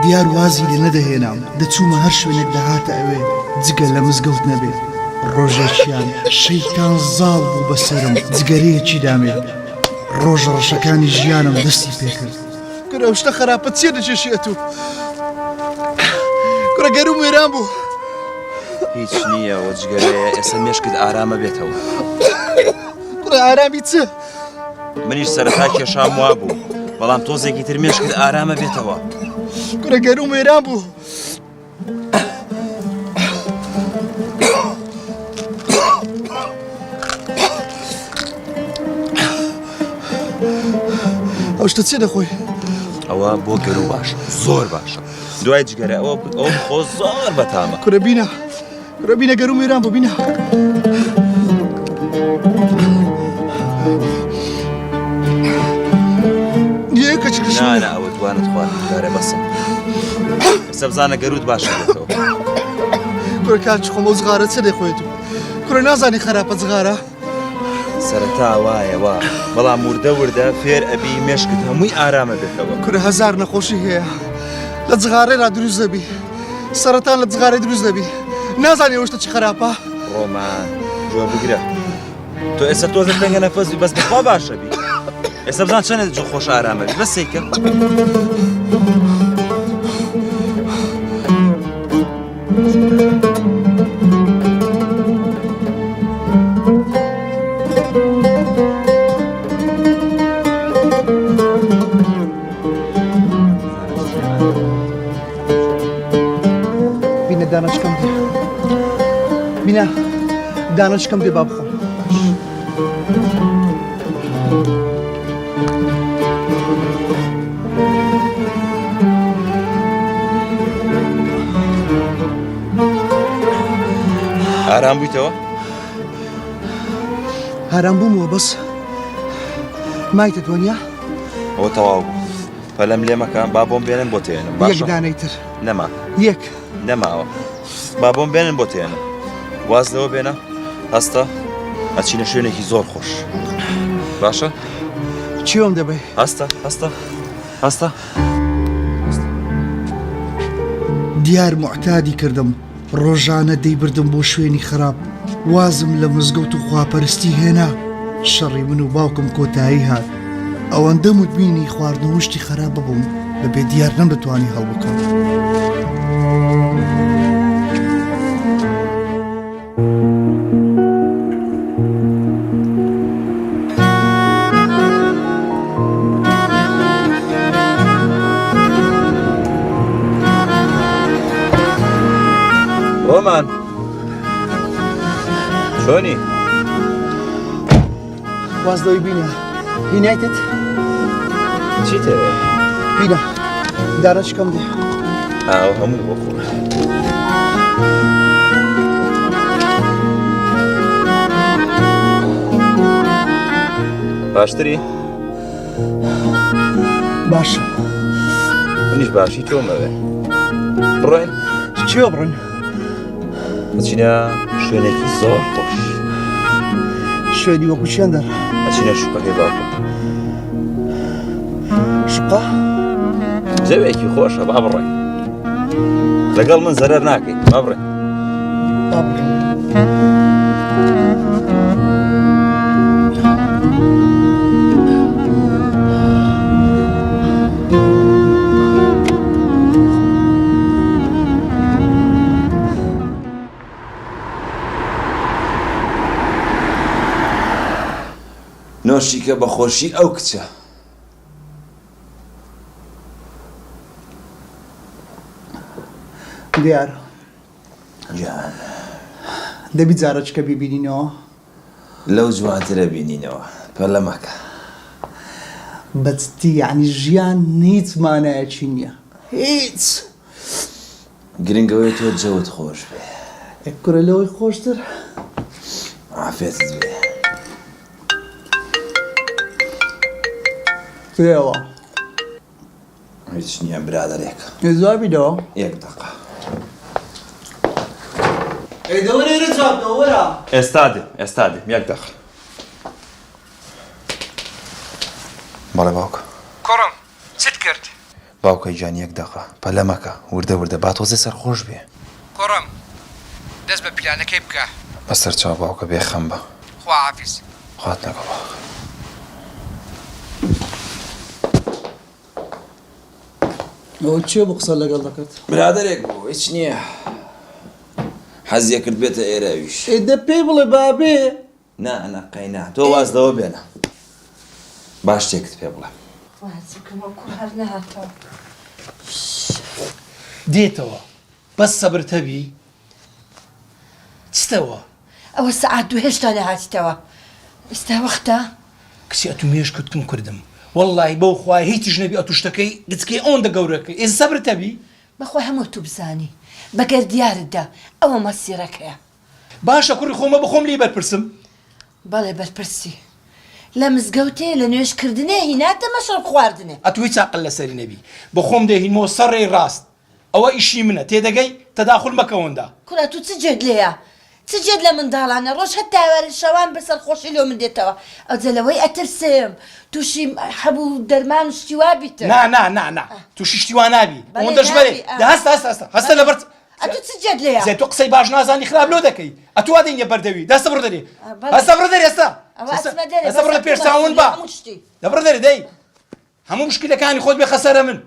دیار وازی لێ نەدەهێنام دەچوومە هەر شوێنێک دەهاتە ئەوێ جگە لە مزگەوت نەبێ ڕۆژێکیان شەیتان زاڵ بوو بەسەرم جگەرەیەکی دامێ ڕۆژە ڕەشەکانی ژیانم دەستی پێکرد کورە ئەو شتە خراپە چیە دەچێشێت و کورە گەروم وێران بوو هیچ نییە وە جگەرەیە ئێستا مێشکت ئارامە بێتەوە کورە ئارامی چ منیش سەرەتا کێشام وا بوو بەڵام تۆزێکی تر مێشکت ئارامە بێتەوە کورە گەروم وێران بوو ئەو شتە چێ دەخۆی ئەوە بۆ گەرو باشە زۆر باشە دوای جگەرە ئەوە خۆ زۆر بەتامە کورە بینە گەروم وێران بوو بینە نانە ئەوە دوانت خواردن کارە بەسم ئێستا بزانە گەروت باشە بێتەوە کورە کاچ خۆم ئەو جغارە چێ دەخۆیت و کورە نازانی خراپە جغارە سەرەتا وایەوە بەڵام وردە فێر ئەبی مێشکت هەمووی ئارامە بێتەوە کورە هەزار نەخۆشی هەیە لە جغارەیلا دروست دەبی سەرەتان لە جغارەی دروست دەبی نازانی ئەو شتە چی خراپە ڕۆمان جۆ بگرە تۆ ئێستا تۆزە پێنگە نەفەزی بەس بخوا باشە بی ئێستا بزان چەندێت جۆ خۆش ئارامە بی بەس سێکە بینە دانەچکەم دێ بینە دانەچکەم دێ با بخۆم ئارام بوویتەوە؟ هەرام بوومەوە بەس مایتە دۆنیا ئەوە تەواو بوو پەلەم لێ مەکە با بۆم بێنن بۆ تێنم یەک دانەی تر نەما یەک نەماوە با بۆم بێنن بۆ تێنم واز لەوە بێنە هەستە ئەچینە شوێنێکی زۆر خۆش باشە؟ چیۆم دەبێ هەستە دیار معتادی کردم ڕۆژانە دەیبردم بۆ شوێنی خراپ وازم لە مزگەوت و خواپەرستی هێنا شەڕی من و باوکم کۆتایی هات ئەوەندە مدمینی خواردن وشتی خراپ ببووم بەبێ دیار نەمدەتوانی هەڵبکەم ڕۆمان چۆنی؟ وازدەوەی بینە هینایتت چیتەوێ؟ بینە دانەچکەم دێ ئاو هەمووی بۆ خۆ باشتری؟ باشە منیش باشی تۆمەوێ بڕۆین چیوە بڕۆین بچینە شوێنێکی زۆر خۆش شوێنی وەکو چیان دەر ئەچینە شوقەکەی باوکم شقا جەوێکی خۆشە با بڕۆین لەگەڵ من زەرەر ناکەیت با بڕۆین با بڕۆین نۆشیکە بەخۆشی ئەو کچە دیار گیان دەبی جارەچکە بیبینینەوە لەو جوانترە بینینەوە پەلە مەکە بەجددی یعنی ژیان هیچ مانایەکی نییە هیچ گرنگەوەی تۆ جەوت خۆش بێ کورە لەوەی خۆشتر عافێتت بێ پێوە هیچ نییە برادەرێک زوابیدەوە یەک دەقە ئەیدەوەرێرە چاپدەوەرە ئێستا دێ یەک دەقە بەڵێ باوکە کوڕم چیت کرد؟ باوکەی جان یەک دەقە پەلە مەکە وردە وردە با تۆزێ سەرخۆش بێ کوڕم دەست بە پلانەکەی بکە بەسەر چاو باوکە بێخەم بە خوا حافیز خوات لەگەڵ باوکە ئەوە چێ بۆ قسە لەگەڵ دەکات برادێک بوو هیچ نییە حەزیە کرد بێتە ئێرەویش دە پێی بڵێ بابێ نەقەینا تۆ وازدەوە بێنە باش تێکت پێ بڵێ دێتەوە بەس سەبرتەبی چتەوە ئەوە سەعات دوو هێشتا نەهاتیتەوە ئێستا وەختە کچی ئەتو مێش کوتکم کردم وەڵڵی بەو خوای هیچیش نەبی ئەتوشتەکەی گچکەی ئەوەندە گەورەکەی ئێستا سەبرتەبی بەخۆی هەموو تو بزانی بەگەر دیارتدا ئەوە مەسیرەکەیە باشە کوڕی خۆمە بخۆم لی بەرپرسم بەڵێ بەرپرسی لە مزگەوتێ لە نوێشکردنێ هیناتە مەشڕ خواردنێ ئەتو هیچ عاقل لەسەری نەبی بخۆم دەهینمەوە سەڕێی ڕاست ئەوە ئیشی منە تێدەگەی تەداخل مەکەوەندا کوڕە تو چ جێت لێیە چ جێت لە منداڵانە ڕۆژ هەت تاواری شەوان بەسەر خۆشی لێ من دێتەوە ئەو جەلەوەی ئەترسێم تووشی هەبوو دەرمان و شتیوا بیتە نا تووشی شتیوا نابی ئەوەندە ژمەرێ هەستە لە بەرد ئەتو چ جێت لێیە زێ تۆ قسەی باش نازانی خراپ لۆ دەکەی ئەتو وا دەینە بەردەوی دەستە بڕ دەرێ هەستە بڕ دەرێ ئێستا بڕ لە پێش چاون بە دەبڕ دەرێ دەی هەموو مشکلەکانی خۆت بێ خەسەرە من